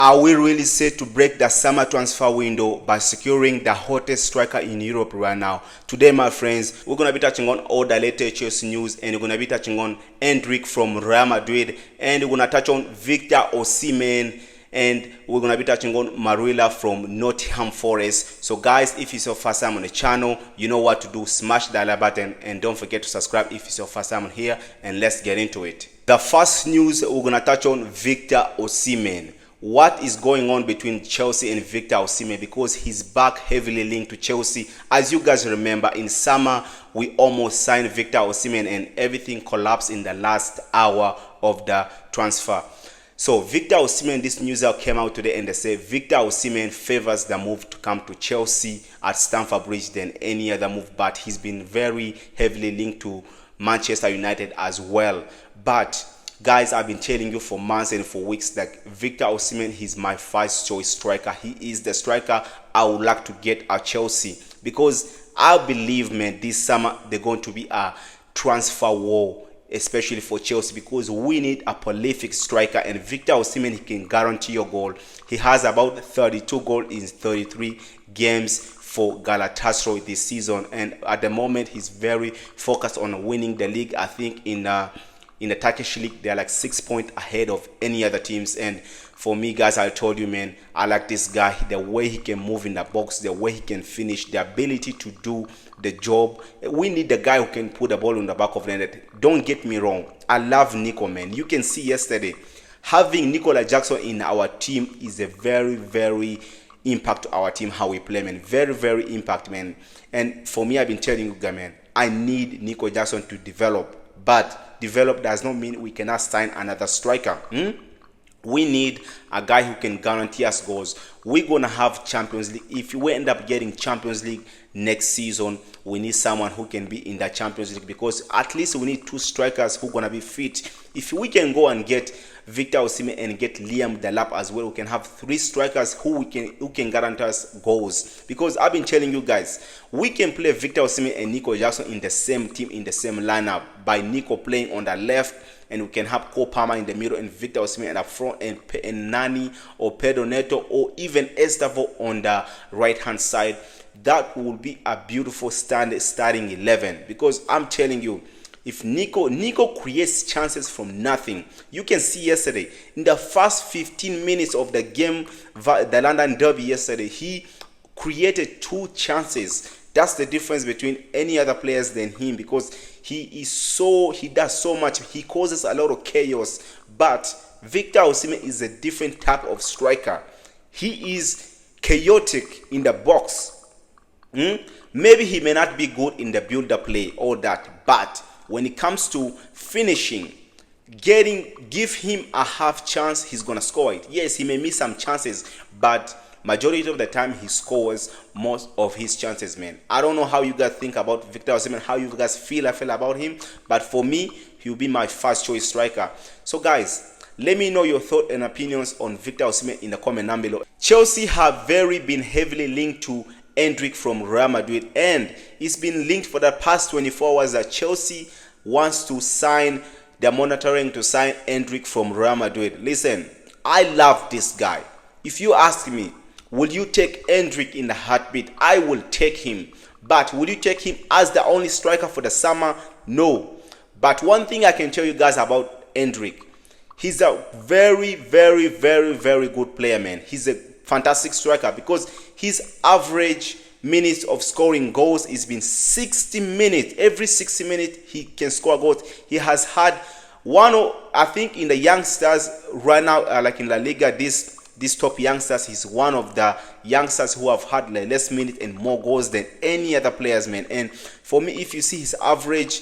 Are we really set to break the summer transfer window by securing the hottest striker in Europe right now? Today, my friends, we're going to be touching on all the latest Chelsea news, and we're going to be touching on Endrick from Real Madrid, and we're going to touch on Victor Osimhen, and we're going to be touching on Murillo from Nottingham Forest. So guys, if it's your first time on the channel, you know what to do. Smash that like button and don't forget to subscribe if it's your first time here, and let's get into it. The first news, we're going to touch on Victor Osimhen. What is going on between Chelsea and Victor Osimhen, because he's back heavily linked to Chelsea. As you guys remember, in summer we almost signed Victor Osimhen and everything collapsed in the last hour of the transfer. So Victor Osimhen, this news came out today, and they say Victor Osimhen favors the move to come to Chelsea at Stamford Bridge than any other move, but he's been very heavily linked to Manchester United as well. But guys, I've been telling you for months and for weeks that Victor Osimhen, he's my first choice striker. He is the striker I would like to get at Chelsea, because I believe, man, this summer they're going to be a transfer war, especially for Chelsea, because we need a prolific striker, and Victor Osimhen, he can guarantee your goal. He has about 32 goals in 33 games for Galatasaray this season, and at the moment he's very focused on winning the league. I think in the Turkish league, they're like 6 points ahead of any other teams. And for me, guys, I told you, man, I like this guy. The way he can move in the box, the way he can finish, the ability to do the job. We need the guy who can put the ball in the back of the net. Don't get me wrong, I love Nico, man. You can see yesterday, having Nicola Jackson in our team is a very, very impact to our team, how we play, man. Very, very impact, man. And for me, I've been telling you, guys, man, I need Nico Jackson to develop. But develop does not mean we cannot sign another striker. We need a guy who can guarantee us goals. We're going to have Champions League. If we end up getting Champions League next season, we need someone who can be in the Champions League, because at least we need two strikers who are going to be fit. If we can go and get Victor Osimhen and get Liam Delap as well, we can have three strikers who can guarantee us goals. Because I've been telling you guys, we can play Victor Osimhen and Nico Jackson in the same team, in the same lineup, by Nico playing on the left, and we can have Cole Palmer in the middle and Victor Osimhen up front, and Nani or Pedro Neto or even Estavo on the right hand side. That will be a beautiful starting 11, because I'm telling you, if Nico creates chances from nothing. You can see yesterday in the first 15 minutes of the game, the London Derby yesterday, he created 2 chances. That's the difference between any other players than him, because he does so much. He causes a lot of chaos. But Victor Osimhen is a different type of striker. He is chaotic in the box. Maybe he may not be good in the build-up play, all that, but when it comes to finishing, give him a half chance, he's gonna score it. Yes, he may miss some chances, but majority of the time he scores most of his chances, man. I don't know how you guys think about Victor Osimhen, how you guys feel about him, but for me, he'll be my first choice striker. So guys, let me know your thoughts and opinions on Victor Osimhen in the comment down below. Chelsea have been heavily linked to Endrick from Real Madrid, and it's been linked for the past 24 hours that Chelsea wants to sign, they're monitoring to sign Endrick from Real Madrid. Listen, I love this guy. If you ask me, will you take Endrick in the heartbeat? I will take him. But will you take him as the only striker for the summer? No. But one thing I can tell you guys about Endrick, he's a very, very, very, very good player, man. He's a fantastic striker, because his average minutes of scoring goals has been 60 minutes. Every 60 minutes he can score goals. He has had I think in the youngsters right now, like in La Liga, these top youngsters, he's one of the youngsters who have had less minutes and more goals than any other players, man. And for me, if you see his average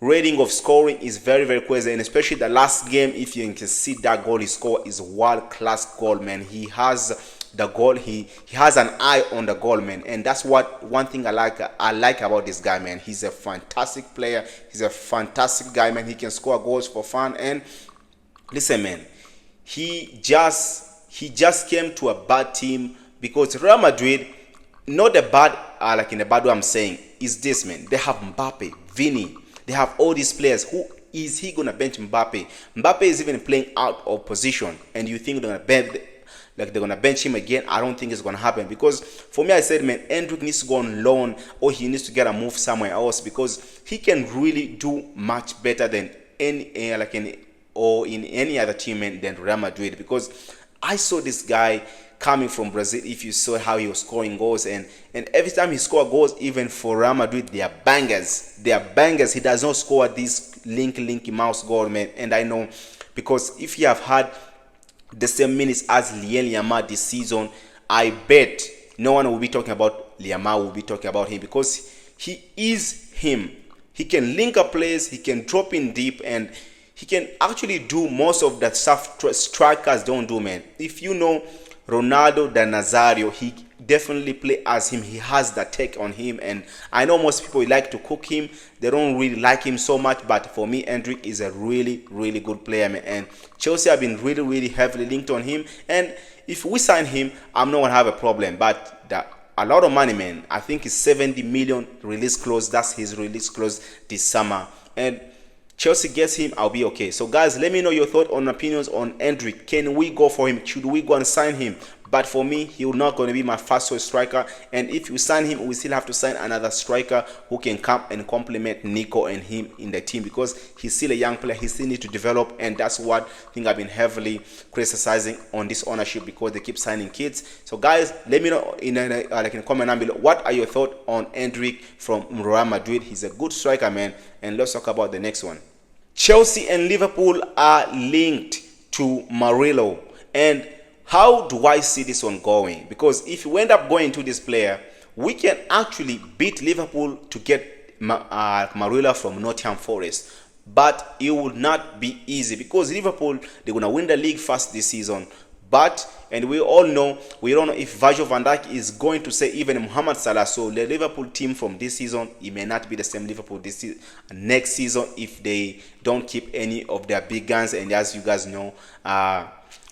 rating of scoring is very, very crazy, and especially the last game, if you can see that goal he scored is world-class goal, man. He has the goal, he has an eye on the goal, man, and that's one thing I like about this guy, man. He's a fantastic player, he's a fantastic guy, man. He can score goals for fun. And listen, man, he just came to a bad team, because Real Madrid, not the bad, like in the bad way I'm saying, is this, man. They have Mbappe, Vini, they have all these players. Who is he gonna bench Mbappe? Mbappe is even playing out of position, and you think they're gonna bench like they're gonna bench him again. I don't think it's gonna happen, because for me, I said, man, Endrick needs to go on loan, or he needs to get a move somewhere else, because he can really do much better than in any other team, man, than Real Madrid. Because I saw this guy coming from Brazil. If you saw how he was scoring goals, and every time he scored goals, even for Real Madrid, they are bangers. They are bangers. He does not score this linky mouse goal, man. And I know, because if he have had the same minutes as Lionel Yamal this season, I bet no one will be talking about Yamal, will be talking about him, because he is him. He can link up plays, he can drop in deep, and he can actually do most of the stuff strikers don't do, man. If you know Ronaldo da Nazario, he definitely play as him. He has that take on him, and I know most people like to cook him. They don't really like him so much, but for me, Endrick is a really, really good player, man. And Chelsea have been really, really heavily linked on him. And if we sign him, I'm not gonna have a problem. But a lot of money, man. I think it's 70 million release clause. That's his release clause this summer. And Chelsea gets him, I'll be okay. So guys, let me know your thoughts on opinions on Endrick. Can we go for him? Should we go and sign him? But for me, he's not going to be my first choice striker. And if you sign him, we still have to sign another striker who can come and complement Nico and him in the team, because he's still a young player. He still needs to develop, and that's what I think I've been heavily criticizing on this ownership, because they keep signing kids. So guys, let me know in the comment down below, what are your thoughts on Endrick from Real Madrid? He's a good striker, man. And let's talk about the next one. Chelsea and Liverpool are linked to Murillo. And how do I see this one going? Because if you end up going to this player, we can actually beat Liverpool to get Murillo from Nottingham Forest. But it will not be easy, because Liverpool, they're going to win the league first this season. But, and we don't know if Virgil van Dijk is going to say even Mohamed Salah. So the Liverpool team from this season, it may not be the same Liverpool next season if they don't keep any of their big guns. And as you guys know,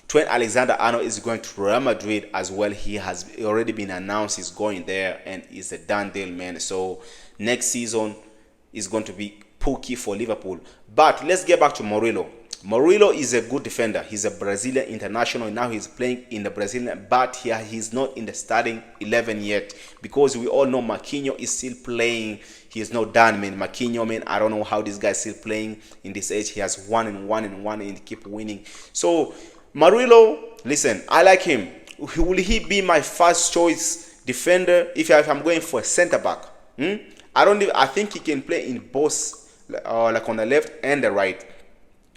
Trent Alexander-Arnold is going to Real Madrid as well. He has already been announced he's going there, and it's a done deal, man. So next season is going to be pooky for Liverpool. But let's get back to Murillo. Murillo is a good defender. He's a Brazilian international. Now he's playing in the Brazilian, but he's not in the starting 11 yet, because we all know Marquinhos is still playing. He is not done, man. Marquinhos, man, I don't know how this guy is still playing in this age. He has 1-1 and keep winning. So Murillo, listen, I like him. Will he be my first choice defender if I'm going for a center back? I think he can play in both, like on the left and the right.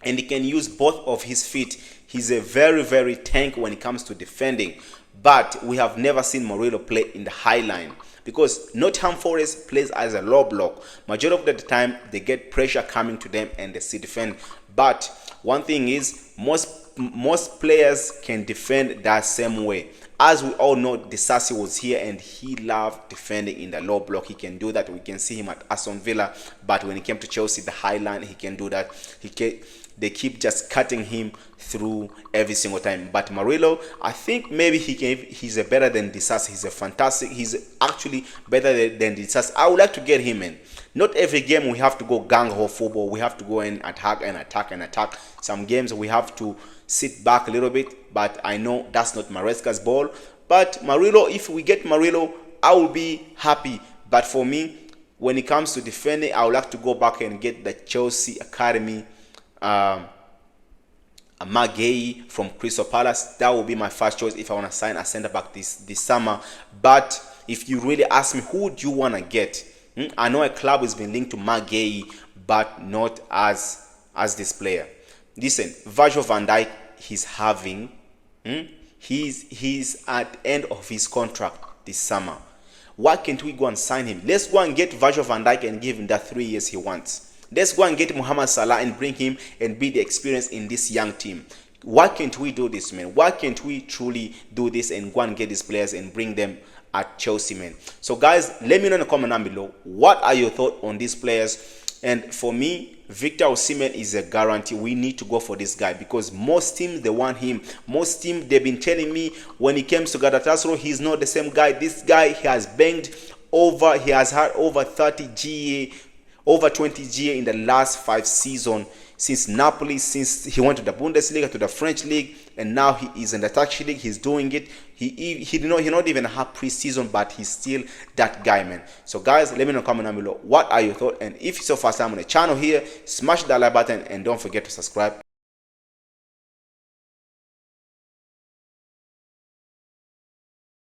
And he can use both of his feet. He's a very, very tank when it comes to defending. But we have never seen Murillo play in the high line, because Nottingham Forest plays as a low block. Majority of the time, they get pressure coming to them and they see defend. But one thing is, most players can defend that same way. As we all know, Disasi was here and he loved defending in the low block. He can do that. We can see him at Aston Villa. But when he came to Chelsea, the high line, he can do that. They keep just cutting him through every single time. But Murillo, I think maybe he's a better than Disasi. He's actually better than Disasi. I would like to get him in. Not every game we have to go gang-ho football. We have to go and attack and attack and attack. Some games we have to sit back a little bit, but I know that's not Maresca's ball. But Murillo, if we get Murillo, I will be happy. But for me, when it comes to defending, I would like to go back and get the Chelsea Academy, Maguire from Crystal Palace. That will be my first choice if I want to sign a center back this summer. But if you really ask me, who do you want to get? I know a club has been linked to Maguire, but not as this player. Listen, Virgil van Dijk, he's at the end of his contract this summer. Why can't we go and sign him? Let's go and get Virgil van Dijk and give him that 3 years he wants. Let's go and get Mohamed Salah and bring him and be the experience in this young team. Why can't we do this, man? Why can't we truly do this and go and get these players and bring them at Chelsea, man? So guys, let me know in the comment down below, what are your thoughts on these players? And for me, Victor Osimhen is a guarantee. We need to go for this guy, because most teams, they want him. Most teams, they've been telling me when he comes to Galatasaray, he's not the same guy. This guy, he has banged over, he has had over 30 GA, over 20 GA in the last 5 seasons. since Napoli, since he went to the Bundesliga, to the French league, and now he is in the Turkish league. He's doing it. He not even have preseason, but he's still that guy, man. So guys, let me know in the comment down below what are your thoughts, and if it's your first time on the channel here, smash that like button and don't forget to subscribe.